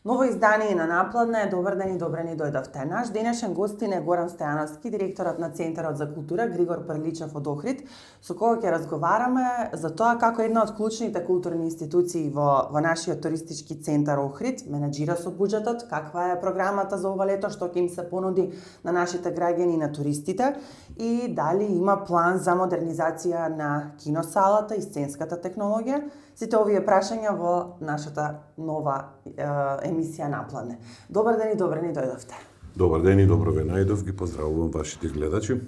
Ново издание на Напладне. Добар ден и добре ни дојдовте. Наш денешен гостин е Горан Стојановски, директорот на Центарот за култура Григор Прличев од Охрид, со кого ќе разговараме за тоа како една од клучните културни институции во нашиот туристички центар Охрид менаџира со буџетот, каква е програмата за ова лето, што ќе им се понуди на нашите граѓани и на туристите и дали има план за модернизација на киносалата и сценската технологија. Сите овие прашања во нашата нова емисија Напладне. Добар ден и добре ни дојдовте. Добар ден и добро ве најдов, ги поздравувам вашите гледачи.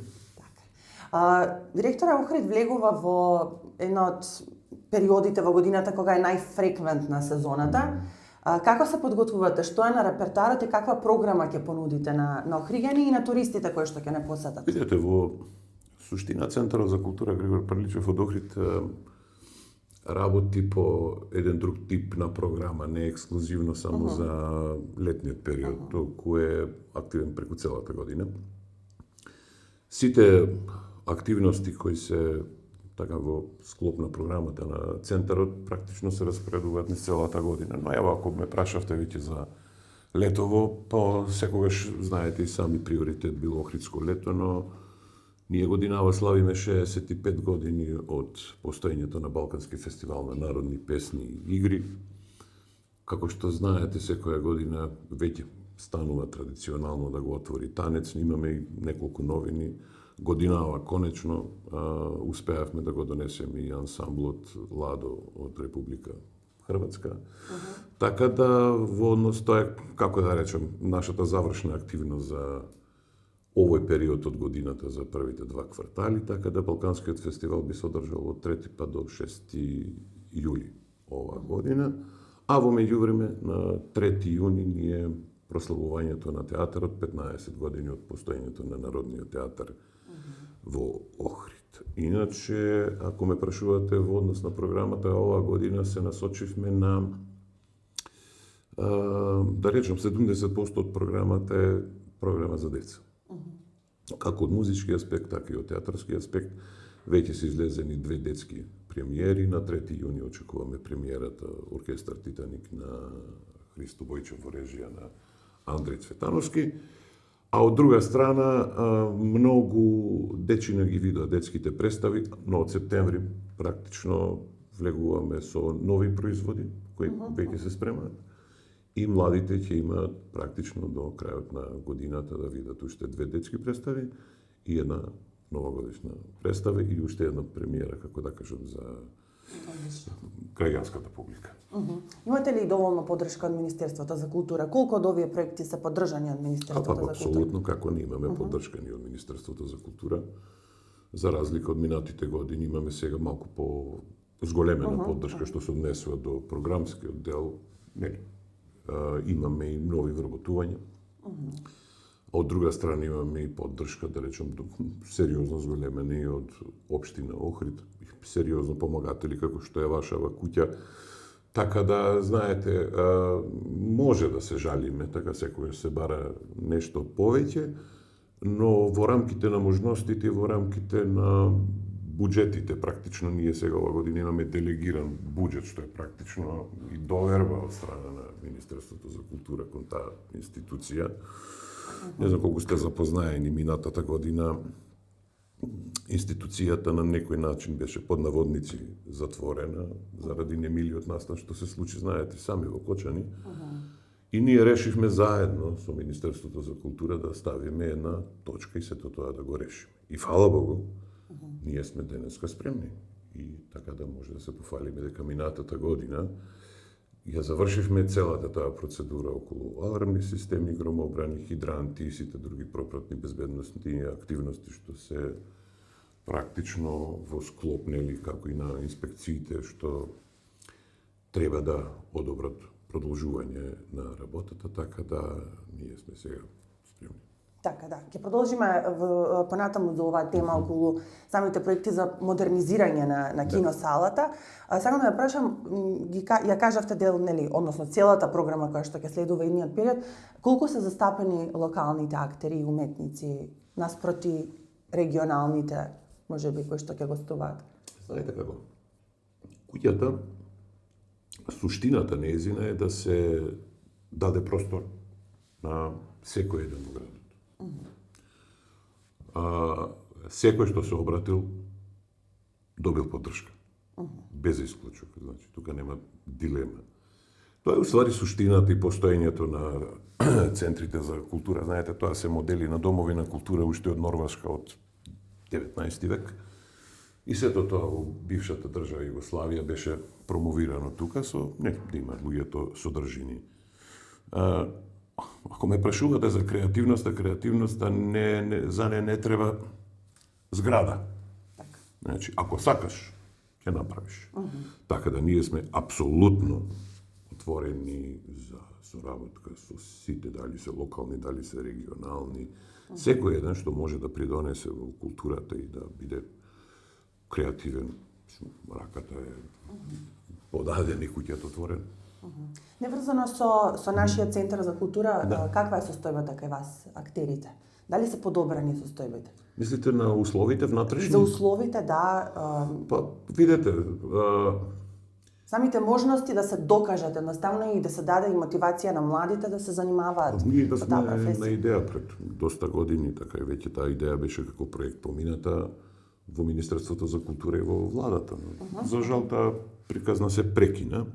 Директора Охрид влегува во една од периодите во годината кога е најфреквентна сезоната. Како се подготвувате? Што е на репертоарот и каква програма ќе понудите на охриѓани и на туристите кои што ќе не посетат? Видете, во суштина Центарот за култура Григор Прличев од Охрид работи по еден друг тип на програма, не ексклузивно само за летниот период, току е активен преку целата година. Сите активности кои се така во склоп на програмата на Центарот практично се распоредуваат низ целата година. Но ево, ако ме прашавте веќе за летово, па секогаш знаете и сами приоритет било Охридско лето, но ние годинава славиме 65 години од постоењето на Балкански фестивал на народни песни и игри. Како што знаете, секоја година веќе станува традиционално да го отвори танец. Имаме и неколку новини. Годинава конечно успеавме да го донесеме и ансамблот Ладо од Република Хрватска. Така да во однос тоа е, како да речем, нашата завршна активност за овој период од годината за првите два квартали, така да Балканскиот фестивал би се одржал од 3 па до 6 јули оваа година, а во меѓувреме на 3 јуни ние прославувањето на театарот 15 години од постоењето на Народниот театар во Охрид. Иначе, ако ме прашувате во однос на програмата, оваа година се насочивме на да речем 70% од програмата е програма за деца. Како од музички аспект, така и од театарски аспект, веќе се излезени две детски премиери. На 3 јуни очекуваме премиерата Оркестар Титаник на Христо Бојчев во режија на Андреј Цветановски. А од друга страна, многу дечина ги видоа детските представи, но од септември практично влегуваме со нови производи кои веќе се спремаат. И младите ќе имаат практично до крајот на годината да видат уште две детски представи и една новогодишна представа и уште една премиера, како да кажам, за граѓанската публика. Имате ли доволно поддршка од Министерството за култура? Колку од овие проекти се поддржани од Министерството за култура? Апсолутно, како не имаме поддршка ни од Министерството за култура. За разлика од минатите години имаме сега малку по зголемена поддршка што се однесува до програмскиот дел. Имаме и нови вработувања. А од друга страна имаме и поддршка, да речем, сериозно зголемена и од општина Охрид, сериозно помагатели како што е вашава куќа. Така да, знаете, може да се жалиме, така секогаш се бара нешто повеќе, но во рамките на можностите и во рамките на буџетите, практично ние сега ова година имаме делегиран буџет, што е практично и доверба од страна на Министерството за култура кон таа институција. Не знам колку сте запознаени, минатата година институцијата на некој начин беше под наводници затворена заради немилиот настан што се случи, знаете, сами во Кочани. И ние решивме заедно со Министерството за култура да ставиме една точка и сето тоа да го решиме. И фала Богу, ние сме денеска спремни и така да може да се пофалиме дека минатата година ја завршивме целата таа процедура околу алармни системи, громообрани, хидранти и сите други пропратни безбедностни активности што се практично во склоп, нели, како и на инспекциите што треба да одобрат продолжување на работата, така да ние сме сега спремни. Така да, ќе продолжиме понатаму за оваа тема околу самите проекти за модернизирање на киносалата. Сакам да ја прашам, ја кажавте дел, нели, односно целата програма која што ќе следува идниот период, колку се застапени локалните актери и уметници наспроти регионалните, можеби кои што ќе гостуваат? Знаете како? Куќата, суштината нејзина е даде простор на секој еден во градот. Секој што се обратил добил поддршка. Без исклучок, значи тука нема дилема. Тоа е уствари суштината и постоењето на центрите за култура. Знаете, тоа се модели на домови на култура уште од Норвешка од 19 век. И сето тоа во бившата држава Југославија беше промовирано тука со да има луѓето содржини. Ако ме прашувате за креативноста за не треба зграда. Така. Значи, ако сакаш, ќе направиш. Така да ние сме апсолутно отворени за соработка со сите, дали се локални, дали се регионални. Секој еден што може да придонесе во културата и да биде креативен, раката е подадена и куќата отворена. Неврзано со нашиот центар за култура, каква е состојбата кај вас, актерите? Дали се подобрани состојбите? Мислите на условите внатрешни? За условите, да. Па, видете, самите можности да се докажат едноставно и да се даде и мотивација на младите да се занимаваат ние да со сме таа на професија. идеја пред доста години, така и веќе таа идеја беше како проект помината во Министерството за култура и во владата. За жал таа приказна се прекина.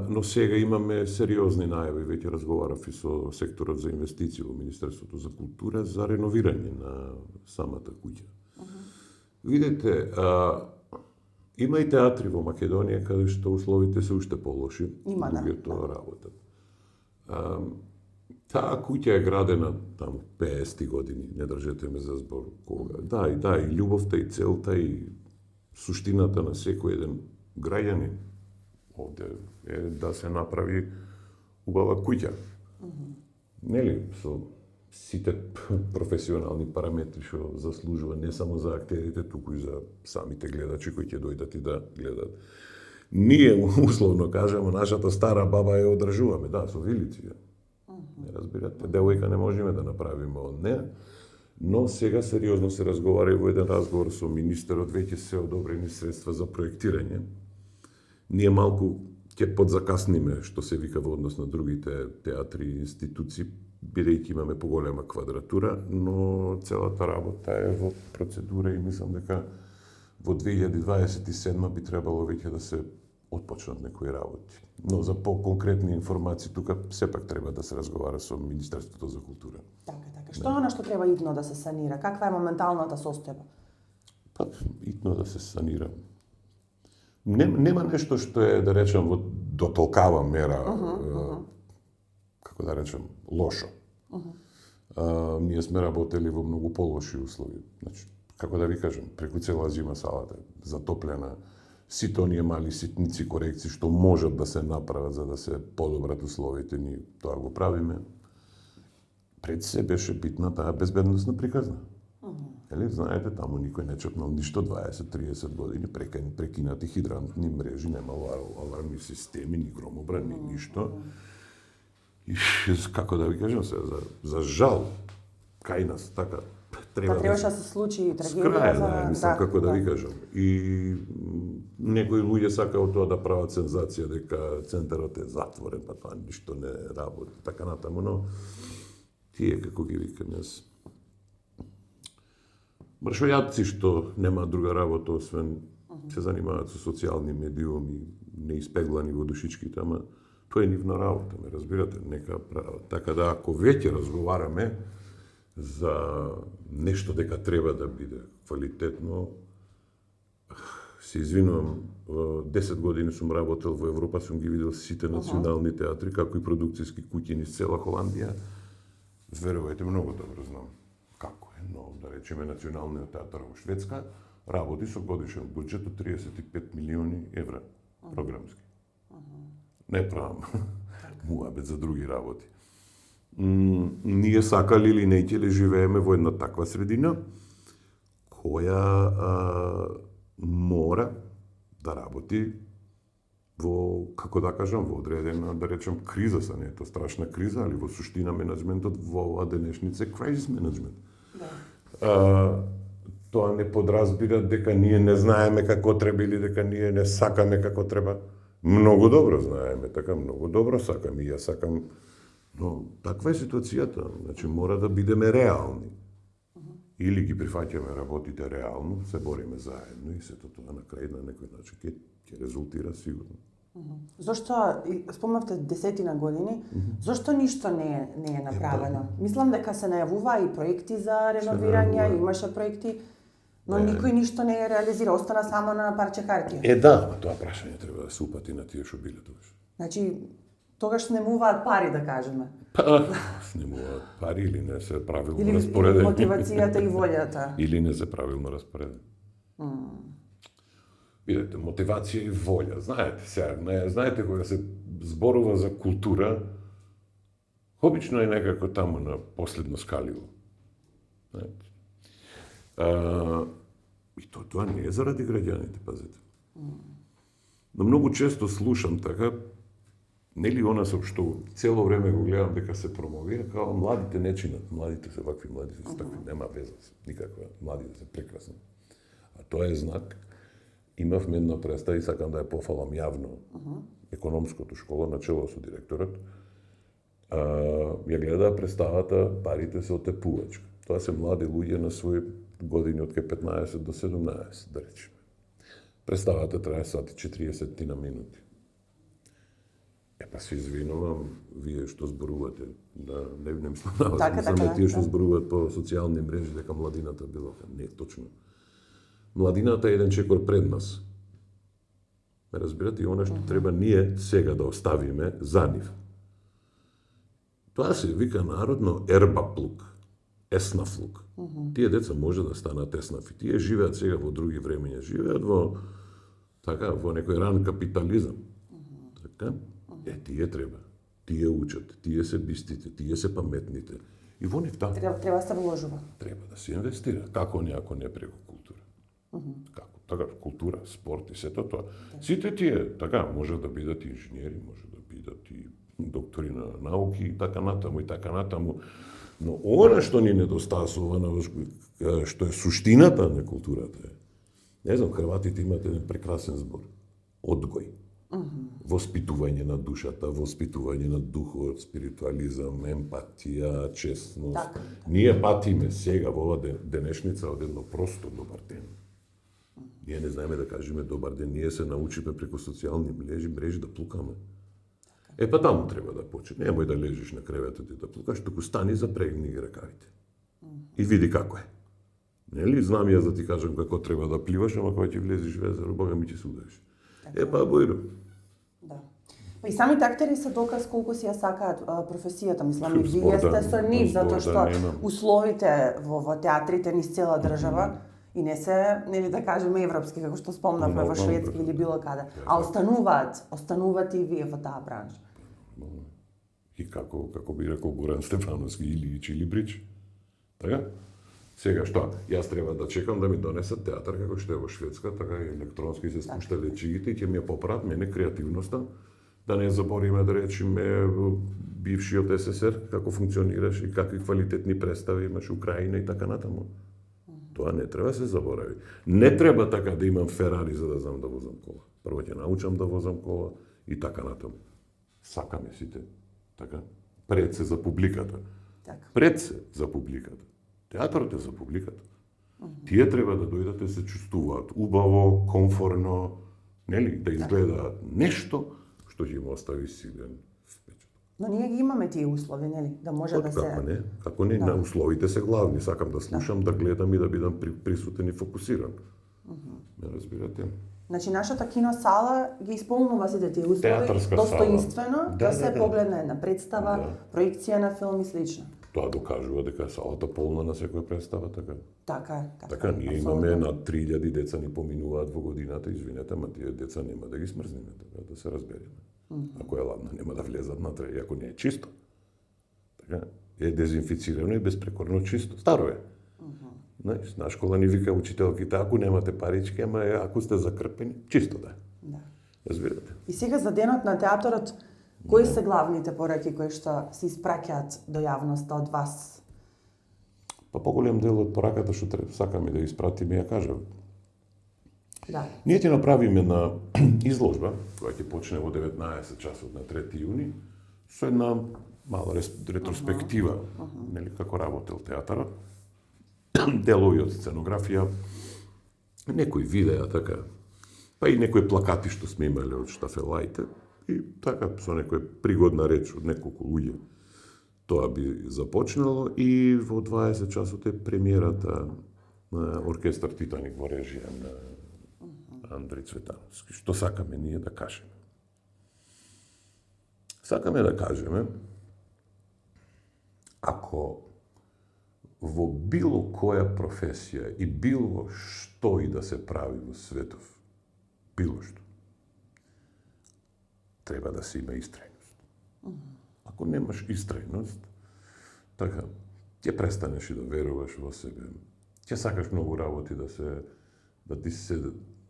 Но сега имаме сериозни најави, веќе разговарав и со секторот за инвестиции во Министерството за култура за реновирање на самата куќа. Видете, има и театри во Македонија каде што условите се уште полоши. Има, да. Луѓето работат. Таа куќа е градена таму 50 години, не држете ме за збор кога. Да, и љубовта, и целта, и суштината на секој еден граѓанин овде е да се направи убава куќа. Нели, со сите професионални параметри што заслужува не само за актерите, туку и за самите гледачи кои ќе дојдат и да гледат. Ние, условно кажемо, нашата стара баба ја одржуваме, да, со вилици. Не разбирате, девојка не можеме да направиме од неа, но сега сериозно се разговара и во еден разговор со министерот, веќе се одобрени средства за проектирање. Ние малку ќе подзакасниме, што се вика во однос на другите театри и институции, бидејќи имаме поголема квадратура, но целата работа е во процедура и мислам дека во 2027 би требало веќе да се отпочнат некои работи. Но за по-конкретни информации тука сепак треба да се разговара со Министерството за култура. Така. Што е она што треба идно да се санира? Каква е моменталната состојба? Па, итно да се санира. Нема нешто што е, да речем, до толкава мера, како да речем, лошо. Ние сме работели во многу полоши услови. Значи, како да ви кажем, преку цела зима салата затоплена, сите оние мали ситници корекции што можат да се направат за да се подобрат условите, ние тоа го правиме. Пред се беше битна таа безбедностна приказна. Ели, знаете, таму никој не чепнал ништо 20-30 години, прекинати хидрантни мрежи, немало алармни системи, ни громобран, ни ништо. И како да ви кажам се, за жал, кај нас, така, требаше да се случи трагедија крај, за мислам, како да ви кажам. И некои луѓе сакаат тоа да прават сензација дека центарот е затворен, па тоа ништо не работи, така натаму, но тие, како ги викам јас, мршојатци што нема друга работа освен се занимаваат со социјални медиуми, неиспеглани во душичките, ама тоа е нивна работа, ме разбирате, нека прават. Така да ако веќе разговараме за нешто дека треба да биде квалитетно, се извинувам, 10 години сум работел во Европа, сум ги видел сите национални театри, како и продукцијски куќи низ цела Холандија. Верувајте, многу добро знам како е, но да речеме Националниот театар во Шведска работи со годишен буџет од 35 милиони евра програмски. Не правам муабет за други работи. Ние сакали или не ќе ли живееме во една таква средина која мора да работи во, како да кажам, во одредена, да речем, криза, са не е тоа страшна криза, али во суштина менеджментот во оваа денешница е crisis менеджмент. Тоа не подразбира дека ние не знаеме како треба или дека ние не сакаме како треба. Многу добро знаеме, така многу добро сакам и ја сакам, но таква е ситуацијата, значи мора да бидеме реални. Или ги прифаќаме работите реално, се бориме заедно и сето тоа на крај на некој начин ќе резултира сигурно. Зошто, спомнавте 10 години, зошто ништо не е направено? Мислам дека се најавува и проекти за реновирање, имаше проекти, но никој ништо не е реализира, остана само на парче хартија. Да, тоа прашање треба да се упати на тие што биле тогаш. Значи, тогаш снемуваат пари, да кажеме. Снемуваат пари или не се правилно Или распоредени. мотивацијата и волјата. Или не се правилно распоредени. Видете, мотивација и волја. Знаете кога се зборува за култура, обично е некако таму на последно скаливо. Знаете. И тоа не е заради граѓаните, пазете. Но многу често слушам така, нели она што цело време го гледам дека се промовира, као младите не чинат, младите се вакви, младите се такви, нема веза, никаква, младите се прекрасни. А тоа е знак. Имавме една представа и сакам да ја пофалам јавно, економското школа, начело со директорот, ја гледа представата "Парите се отепувачка". Тоа се млади луѓе на своји години од 15 до 17, да речеме. Представата трае сати 40 на минути. Па се извинувам, вие што зборувате, не мислам на вас, мислам на тие што зборуваат по социјални мрежи дека младината било, не точно. Младината е еден чекор пред нас. Ме разбирате, и она што треба ние сега да оставиме за нив. Тоа се вика народно ербаплук, еснафлук. Тие деца може да станат еснафи. Тие живеат сега во други времења, живеат во некој ран капитализам. Така? Тие треба. Тие учат, тие се бистите, тие се паметните. И во нив треба да се вложува. Треба да се инвестира. Како ако не преку култура? Како? Така, култура, спорт и сето тоа. Сите тие, така, може да бидат инженери, може да бидат и доктори на науки и така натаму. Но она што ни недостасува, што е суштината на културата е, не знам, хрватите имат еден прекрасен збор. Одгој. Воспитување на душата, воспитување на духот, спиритуализам, емпатија, честност. Ние патиме сега во ова денешница од едно просто добар ден. Ние не знаеме да кажеме добар ден, ние се научиме преку социјални мрежи да плукаме. Па таму треба да почне. Немој да лежиш на креветот и да плукаш, туку стани, запрегни ги ракавите. И види како е. Нели, знам јас да ти кажам како треба да пливаш, ама кога ќе влезеш во езеро, бога ми ќе се удариш. Бојро. Да. И самите актери се доказ колку си ја сакаат професијата, мислам и вие сте со нив, затоа што условите во театрите низ цела држава и не се, нели да кажеме европски, како што спомнавме во Шведски или било каде, а остануваат и вие во таа бранша. И како би рекол Горан Стефановски, или Ич или Брич. Така? Сега што? Јас треба да чекам да ми донесат театар како што е во Шведска, така и електронски се спушта лечигите и ќе ми ја поправат мене креативноста, да не забориме да речеме бившиот СССР како функционираше и какви квалитетни представи имаше Украина и така натаму. Тоа не треба се заборави. Не треба така да имам Ферари за да знам да возам кола. Прво ќе научам да возам кола и така натаму. Сакаме сите. Така? Пред се за публиката. Пред се за публиката. Театарот е за публиката. Тие треба да дојдат да се чувствуваат убаво, комфорно, нели, да изгледаат нешто што ќе им остави силен впечаток. Но ние ги имаме тие услови, нели, да може да се... Како не, на условите се главни. Сакам да слушам, да гледам и да бидам присутен и фокусиран. Ме разбирате? Значи, нашата киносала ги исполнува сите тие услови достоинствено, да се погледне една представа, проекција на филм и слично. Тоа докажува дека е салата полна на секоја представа, така. Така, ние имаме над 3000 деца ни поминуваат во годината, извинете, ама тие деца нема да ги смрзнеме, така да се разбереме. Ако е ладно, нема да влезат натре, ако не е чисто. Така, е дезинфицирано и безпрекорно чисто. Старо е. На школа ни вика учителките, ако немате парички, ама ако сте закрпени, чисто да. Разбирате. И сега за денот на театорот, кои се главните пораки кои што се испраќаат до јавноста од вас? Поголем дел од пораката што сакаме да испратиме, ја кажав. Да. Ние ќе направиме на изложба, која ќе почне во 19 часот на 3 јуни, со една мала ретроспектива, нели, како работел театарот, делови од сценографија, некои видеа, така, па и некои плакати што сме имале од штафелаите, и така, со некоја пригодна реч од неколку луѓе. Тоа би започнало и во 20 часот е премиерата на Оркестар Титаник во режија на Андри Цветановски. Што сакаме ние да кажеме? Сакаме да кажеме, ако во било која професија и било што и да се прави во светов, било што, треба да се има истрајност. Ако немаш истрајност, така, ќе престанеш и да веруваш во себе. Ќе сакаш многу работи да ти се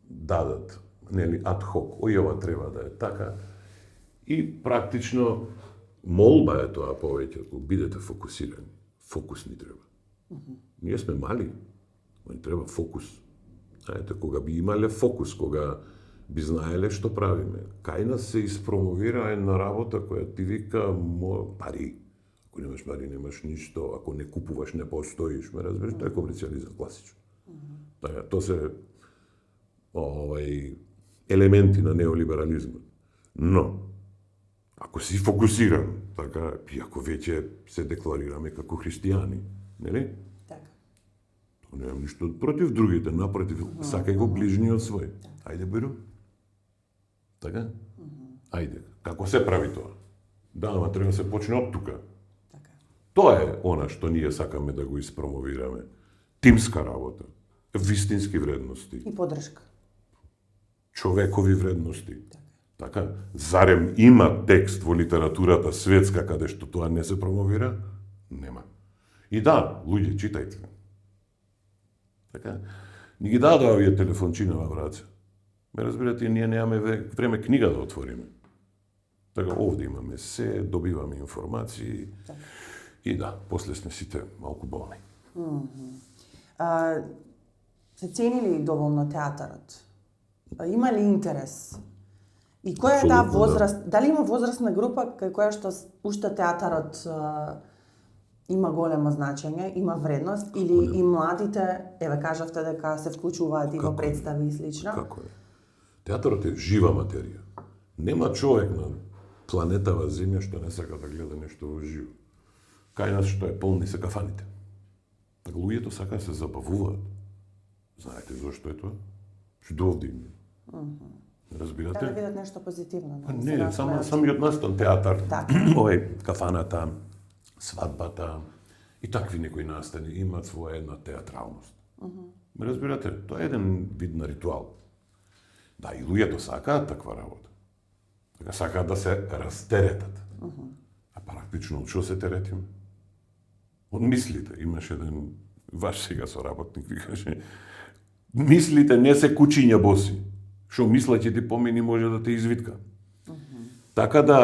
дадат, нели, ад хок, ој ова треба да е така. И практично молба е тоа повеќе, бидете фокусирани. Фокус ни треба. Ние сме мали, но ни треба фокус. Знаете, кога би имале фокус, кога би знаеле што правиме. Кај нас се испромовира една работа која ти вика пари. Ако немаш пари, немаш ништо. Ако не купуваш, не постоиш. Ме разбереш, тоа е комерцијализам класично. Тоа се елементи на неолиберализмот. Но, ако си фокусиран, така, и ако веќе се декларираме како христијани, нели? Така. Немам ништо против другите, напротив, сакај го ближниот свој. Ајде, Беру. Така? Ајде. Како се прави тоа? Да, ама треба да се почне од тука. Така. Тоа е она што ние сакаме да го испромовираме. Тимска работа, вистински вредности, И поддршка. човекови вредности. Така, зарем има текст во литературата светска каде што тоа не се промовира? Нема. И да, луѓе, читајте. Така, ни ги даде овие телефончина во враце. Ме разбирате, ние немаме време книга да отвориме. Така, овде имаме се, добиваме информации. И да, после сме сите малку болни. Се цени ли доволно театарот? Има ли интерес? И која е таа Апсолутно, возраст? Дали има возрастна група кај која што уште театарот има големо значење, има вредност, или и младите, еве кажавте дека се вклучуваат и во представи и слично? Како е? Театарот е жива материја. Нема човек на планетава Земја што не сака да гледа нешто во живо. Кај нас што е полни се кафаните. Така луѓето сака да се забавуваат. Знаете зошто е тоа? Што овде има. Разбирате? Треба да видат нешто позитивно. Па не, самиот настан театар, Така. кафаната, свадбата и такви некои настани имаат своја една театралност. Ме разбирате, тоа е еден вид на ритуал. Да, и луѓето сакаат таква работа. Така сакаат да се растеретат. А практично од што се теретиме? Од мислите. Имаш еден ваш сега соработник, ви каже, мислите не се кучиња боси. Што мисла ќе ти помини може да те извитка. Така да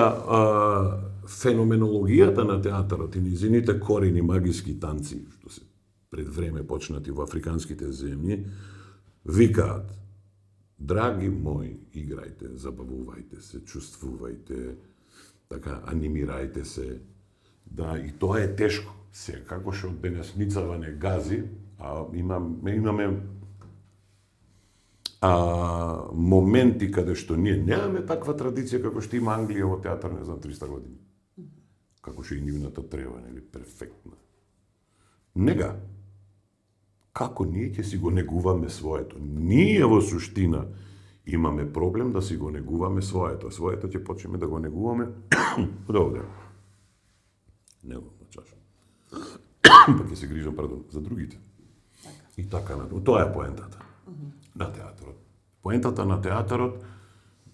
феноменологијата на театарот и низините корени магиски танци, што се пред време почнати во африканските земји, викаат: драги мои, играјте, забавувајте се, чувствувајте, така анимирајте се. Да, и тоа е тешко. Се како што денесницава не гази, а имаме моменти каде што ние немаме таква традиција како што има Англија во театар, не знам, 300 години. Како што и нивната трева, нели, перфектна. Нега, како ние ќе си го негуваме своето? Ние во суштина имаме проблем да си го негуваме своето. Своето ќе почнеме да го негуваме добре. Не го чаша. Па ќе се грижам, за другите. И така на тоа е поентата на театарот. Поентата на театарот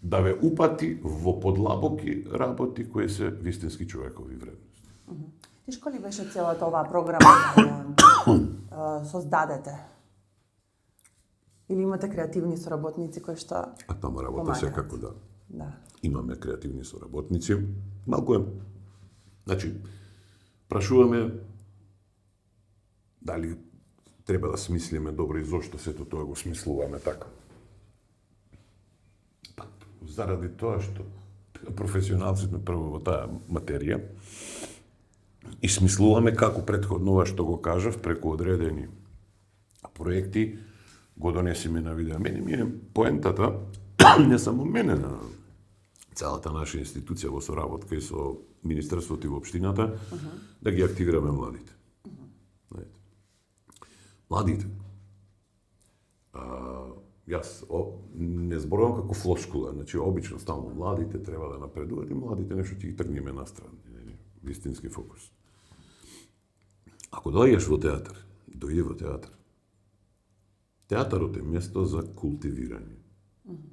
да ве упати во подлабоки работи кои се вистински човекови вредности. Тешко ли беше целата оваа програма да создадете? Или имате креативни соработници кои што А таму работа помагаат? секако да. Да. Имаме креативни соработници. Малку е. Значи, прашуваме дали треба да смислиме добро и зошто сето тоа го смислуваме така. заради тоа што професионалци сме прво во таа материја и смислуваме како претходно ова што го кажав преку одредени проекти го донесиме на видео. Мене ми е поентата, не само мене, на целата наша институција во соработка и со Министерството и во општината, да ги активираме младите. Младите. Јас не зборувам како флоскула, значи обично стално младите треба да напредуваат и младите нешто ќе ги тргнеме настрана. Вистински фокус. Ако дојдеш во театар, дојди во театар. Театарот е место за култивирање.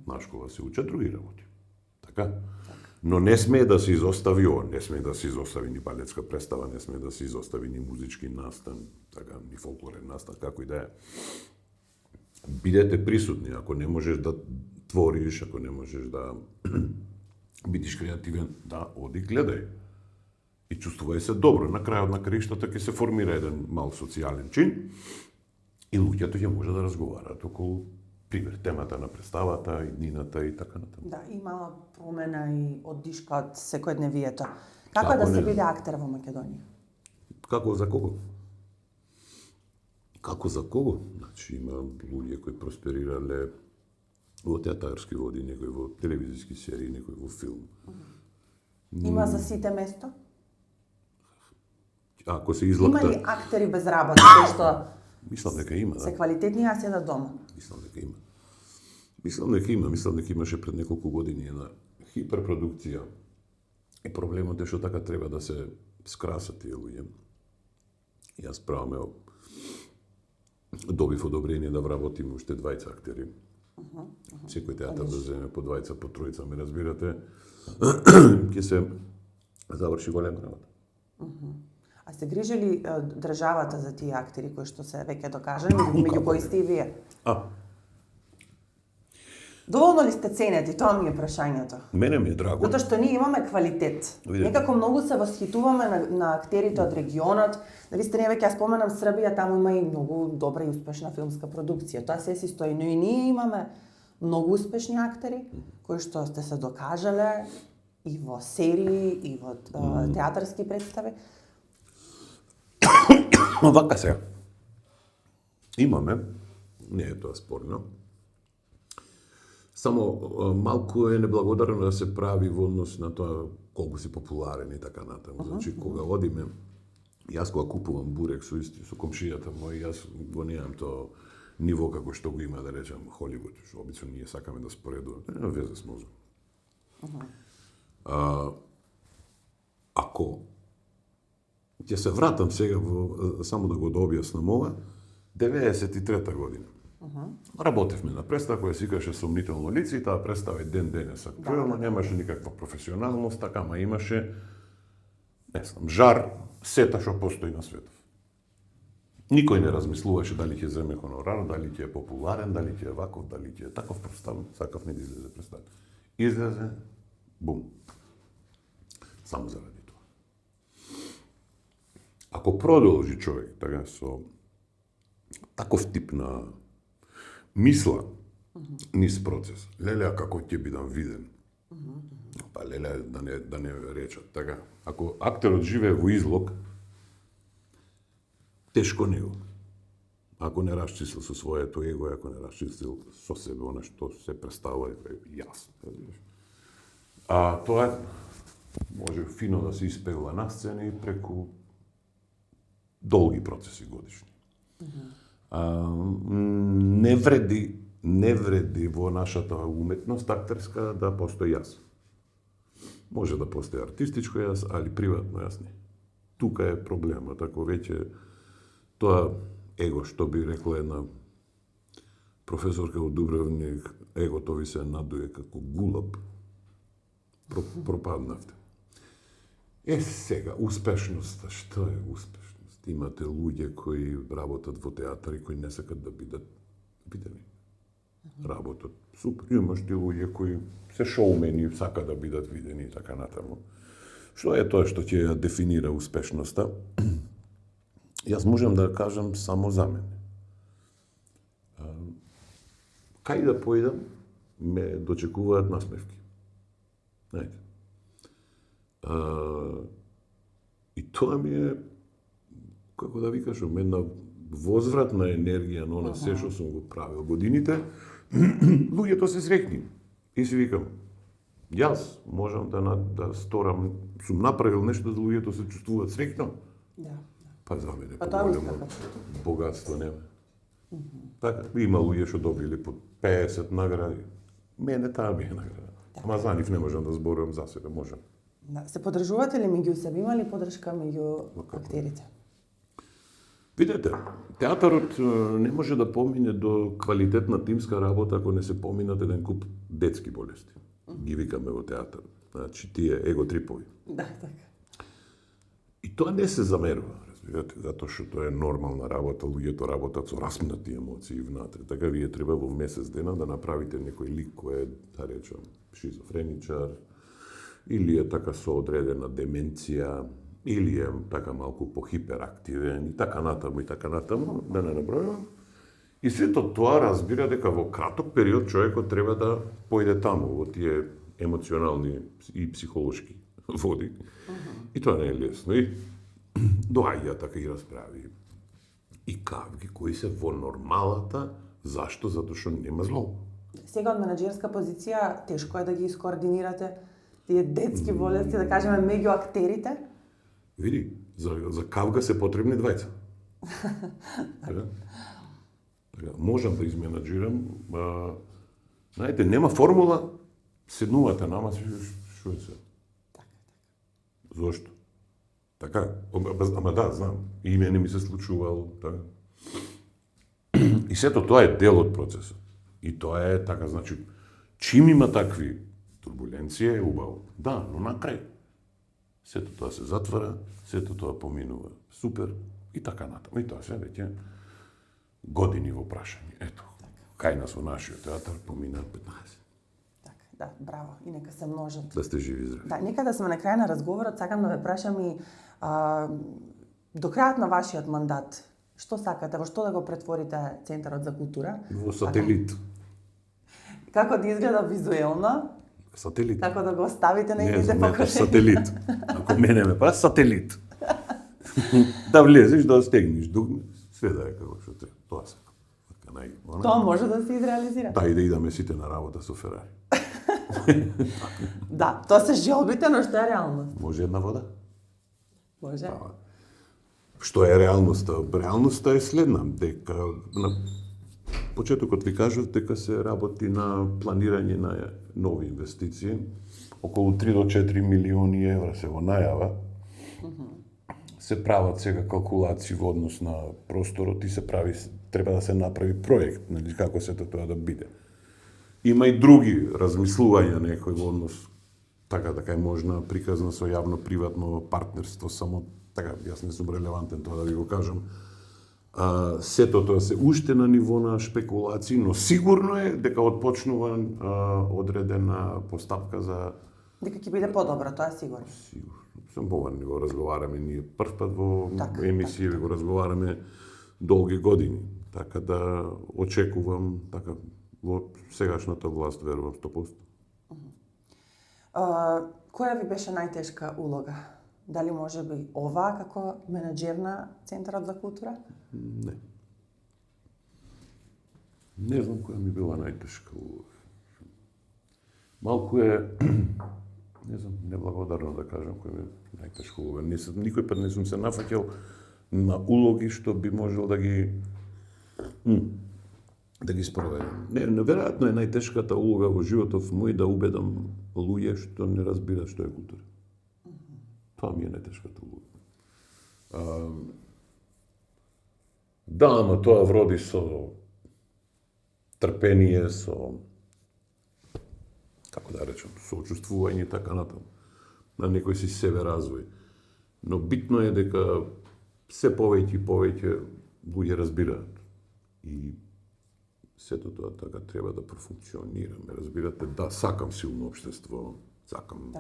Знаеш, кога се учат други работи. Така? Но не смее да се изостави ова, не смее да се изостави ни балетска представа, не смее да се изостави ни музички настан, така, ни фолклорен настан, како и да е. Бидете присутни, ако не можеш да твориш, ако не можеш да бидиш креативен, да оди гледај. И чувствувај се добро. На крајот на краиштата ќе се формира еден мал социјален чин и луѓето ќе може да разговараат околу, пример, темата на представата, иднината и така натаму. Да, и мала промена и оддишка од секојдневието. Како е да се биде актер во Македонија? Како за кого? Како за кого? Значи, има луѓе кои просперирале во театарски води, некои во телевизиски серии, некои во филм. Има за сите место? Ако се излакта... Има ли актери без работа, кои што Мислам дека има, да. се квалитетни, а седат дома? Мислам дека има. Мислам дека имаше пред неколку години една хиперпродукција. И проблемот е што така треба да се скрасат тие луѓе. Јас праваме добив одобрение да вработиме уште 20 актери. Секој театар да земе по 20, по тројца, ме разбирате, ќе се заврши голема работа. А се грижи ли државата за тие актери кои што се веќе докажани, меѓу кои сте и вие? Доволно ли сте ценети? Тоа ми е прашањето. Мене ми е драго. Затоа што ние имаме квалитет. Некако многу се восхитуваме на актерите од регионот. Навистина, веќе ја споменам Србија, таму има и многу добра и успешна филмска продукција. Тоа се си стои, но и ние имаме многу успешни актери кои што сте се докажале и во серии, и во театарски представи. Вака сега. Имаме, не е тоа спорно. Само малку е неблагодарно да се прави во однос на тоа колку си популарен и така натаму. Значи, кога одиме, јас кога купувам бурек со комшијата мој, јас го немам тоа ниво како што го има, да речем, Холивуд, што обично ние сакаме да споредуваме. Нема везе с мозок. Ако ќе се вратам сега само да го дообјаснам ова, 93-та година. Работевме на представа која се викаше Сомнително лице и таа представа е ден денес актуелна, немаше никаква професионалност, така, ама имаше, не знам, жар, сета што постои на светот. Никој не размислуваше дали ќе земе хонорар, дали ќе е популарен, дали ќе е ваков, дали ќе е таков представ, сакав не да излезе представ. Излезе, бум. Само заради тоа. Ако продолжи човек така со таков тип на мисла низ процес, леле, како ќе бидам виден? Па леле, да не речат, така. Ако актерот живее во излог, тешко него. Ако не расчислил со своето его, ако не расчислил со себе она што се представува јасно. А тоа може фино да се испегла на сцени преку долги процеси годишни. Не вреди во нашата уметност актерска да постои јас. Може да постои артистичко јас, али приватно јас не. Тука е проблемот, ако веќе тоа его, што би рекла една професорка од Дубровник, егото ви се надуе како гулаб, пропаднавте. Сега, успешноста, што е успешност? Имате луѓе кои работат во театар и кои не сакат да бидат видени. Работат супер. Имаш ти луѓе кои се шоумени, сакат да бидат видени и така натаму. Што е тоа што ќе ја дефинира успешноста? Јас можам да кажам само за мене. Кај да појдам, ме дочекуваат насмевки. Знаете. И тоа ми е, како да ви кажам, една возвратна енергија на она се што сум го правил годините. Луѓето се среќни. И си викам, јас можам да сторам, сум направил нешто да луѓето се чувствуваат среќно. Да. Па за мене Па тоа е поголемо богатство нема. Така, има луѓе што добили по 50 награди. Мене таа ми е награда. Ама за нив не можам да зборувам, за себе можам. Да. Се подржувате ли меѓу себе? Има ли подршка меѓу актерите? Видете, театарот не може да помине до квалитетна тимска работа ако не се поминат еден куп детски болести. Ги викаме во театарот. Значи, тие еготрипови. Да, така. И тоа не се замерува, разбирате, затоа што тоа е нормална работа, луѓето работат со распнати емоции внатре. Така вие треба во месец дена да направите некој лик кој е, да речам, шизофреничар, или е така со одредена деменција, или е така малку похиперактивен, и така натаму, да не набројувам. И сето тоа разбира дека во краток период човекот треба да појде таму, во тие емоционални и психолошки води. И тоа не е лесно. И доаѓа така и расправи. И кавги кои се во нормалата, зашто? Затоа што нема зло. Сега од менаџерска позиција тешко е да ги искоординирате тие детски болести, да кажеме, меѓу актерите? Види, за кавга се потребни двајца. Така? Можам да изменаџирам. Знаете, нема формула, седнувате нама, што е се? Зошто? Така, ама да, знам. И мене ми се случувало, така. И сето тоа е дел од процесот. И тоа е така, значи, чим има такви турбуленции е убаво. Да, но накрај сето тоа се затвара, сето тоа поминува супер и така натаму. И тоа се веќе години во прашање. Ето, кај нас во нашиот театар помина 15. Да, браво, и нека се множат. Да сте живи и здрави. Да, нека да сме на крај на разговорот, сакам да ве прашам и до крајот на вашиот мандат, што сакате, во што да го претворите Центарот за култура? Во сателит. Како да изгледа визуелно? Сателит. Како да го оставите на Не едните знам, поколени? сателит. Ако мене ме па, сателит. Да влезеш, да стегнеш дугме, све да е како што треба. Тоа сакам. Тоа може да се изреализира. Да, и да идаме сите на работа со Ферари. Да, тоа се желбите, но што е реалност? Може една вода? Може. Што е реалноста? Реалноста е следна, дека на почетокот ви кажав дека се работи на планирање на нови инвестиции, околу 3 до 4 милиони евра се во најава. Се прават сега калкулации во однос на просторот и се прави, треба да се направи проект, нели, како сето тоа да биде. Има и други размислувања некои во однос, така е можна приказна со јавно-приватно партнерство, само така, јас не сум релевантен тоа да ви го кажам. Сето тоа се уште на ниво на шпекулации, но сигурно е дека отпочнува одредена поставка за... Дека ќе биде подобро, тоа е сигурно. Сигурно. Сам поварни го разговараме, ние прв пат во емисија го разговараме долги години. Така да очекувам, така, во сегашната власт верувам 100%. Која ви беше најтешка улога? Дали може би ова како менаџер на Центарот за култура? Не. Не знам која ми била најтешка улога. Малку е, не знам, неблагодарно да кажам која ми е најтешка улога. Никој пат не сум се нафаќал на улоги што би можел да ги спроведам. Неверојатно е најтешката улога во животов мој да убедам луѓе што не разбираат што е култура. Тоа ми е најтешката улога. Да, ама тоа вроди со трпение, со, како да речем, соочувствување и така натаму, на некој си себе развој. Но битно е дека се повеќе и повеќе луѓе разбираат. И сето тоа така треба да профункционираме. Разбирате, да, сакам силно општество, сакам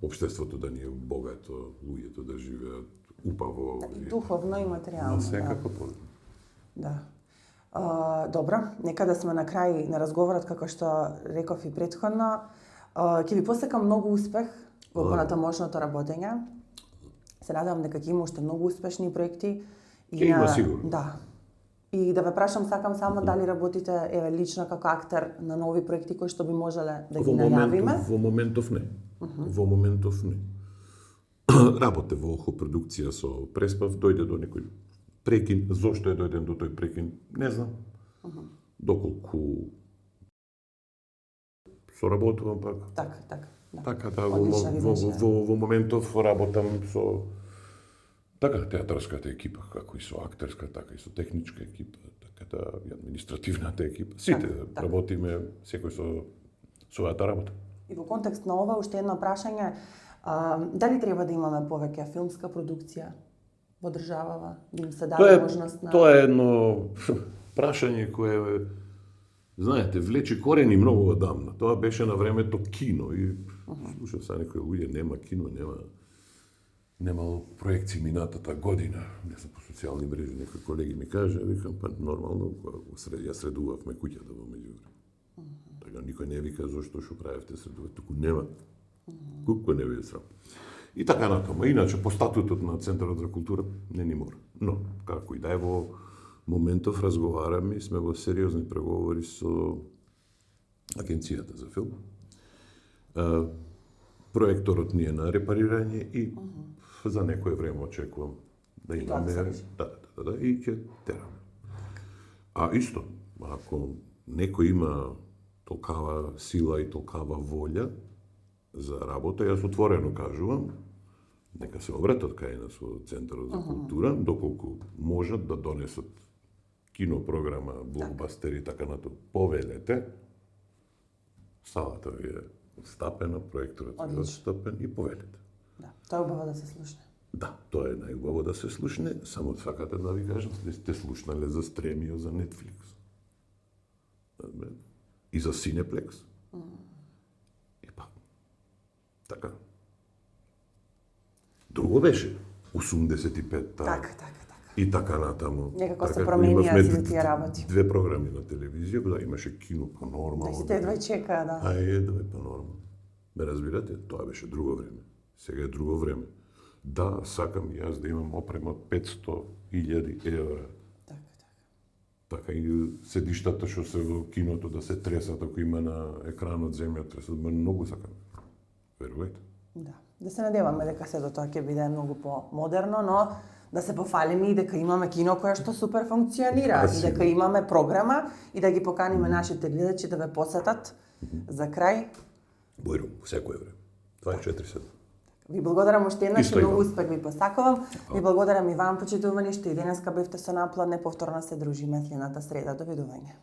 општеството да ни е богато, луѓето да живеат упаво. Духовно и материјално. Но секако позитивно. Да. Добро, нека да сме на крај на разговорот, како што реков и претходно. Ќе ви посекам многу успех во понатамошното работење. Се надевам дека ќе има уште многу успешни проекти. Ќе има сигурно. Да. И да ве прашам, сакам само дали работите еве лично како актер на нови проекти кои што би можеле да ги најавиме? Во моментов не. Во моментов не. Работе во продукција со Преспав, дојде до некој прекин. Зошто е дојден до тој прекин? Не знам. Доколку соработувам пак. Така. Да. Така да, Одлична ви беше. во моментов работам со театарската екипа, како и со актерска, така и со техничка екипа, така да и административната екипа. Сите Така. работиме секој со својата работа. И во контекст на ова, уште едно прашање, дали треба да имаме повеќе филмска продукција во државава, да им се даде можност на... Тоа е едно прашање кое, знаете, влече корени многу одамна. Тоа беше на времето кино и слушав са некои луѓе, нема кино, немало проекции минатата година. Не знам, по социјални мрежи некои колеги ми кажа, викам, па нормално, ја средувавме куќата во меѓувреме. Така никој не вика зошто што правевте средува, туку нема. Куко не ви е срам. И така натаму. Иначе по статутот на Центарот за култура не ни мора. Но како и да е, во моментов разговараме и сме во сериозни преговори со Агенцијата за филм. Проекторот ни е на репарирање и за некое време очекувам да имаме и ќе тераме. А исто, ако некој има толкава сила и толкава волја за работа, јас отворено кажувам, нека се обратат кај нас во Центарот за култура, доколку можат да донесат кинопрограма, блокбастери, така нато, повелете, салата ви е отстапена, проекторот ви е отстапен и повелете. Да, тоа е убаво да се слушне. Да, тоа е најубаво да се слушне, само сакате да ви кажам, сте слушнале за Стремио, за Netflix. И за Cineplex. И па, така. Друго беше 85-та. Така. И така натаму. Некако се променија сите тие работи. Две програми на телевизија, да имаше кино па нормално. Да, сите едва чекаа, да. Едва па нормално. Ме разбирате? Тоа беше друго време. Сега е друго време. Да, сакам и јас да имам опрема од 500.000 евра. Така и седиштата што се во киното да се тресат ако има на екранот земја тресат, многу сакам. Верувајте. Да се надеваме дека се до тоа ќе биде многу по-модерно, но да се пофалиме и дека имаме кино кое што супер функционира и дека имаме програма и да ги поканиме нашите гледачи да ве посетат за крај. Бојром, по секое време. 24/7. Ви благодарам уште еднаш и многу вам. успех ви посакувам. Ви благодарам и вам, почитувани, што и денеска бевте со Наплад. Неповторно се дружиме следната среда. Довидување.